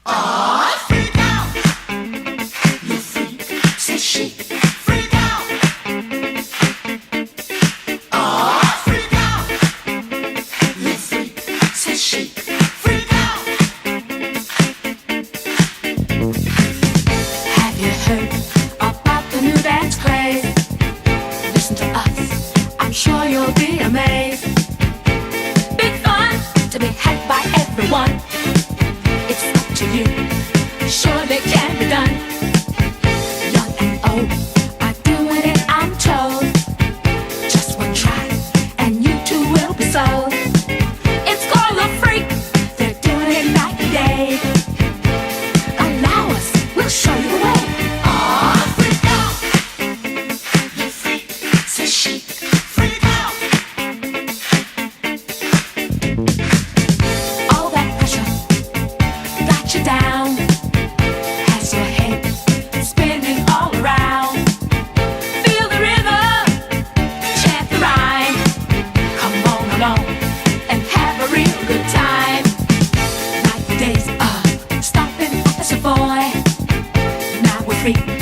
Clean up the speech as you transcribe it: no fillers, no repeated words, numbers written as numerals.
Aw, freak out. You freak, says she. Freak out. Aw, freak out. You freak, says she. Freak out. Have you heard about the new dance craze? Listen to us, I'm sure you'll be amazed. Big fun to be had by everyone. It's up to you, surely can be done. Young and old are doing it, I'm told. Just one try and you too will be sold. It's called a freak, they're doing it night and day. Allow us, we'll show you the way. Aw, freak out. You freak, says she. Freak out. All that pressure got you down, has your head spinning all around. Feel the rhythm, chant the rhyme. Come on along and have a real good time. Like the days of stopping at the Savoy. Now we're free.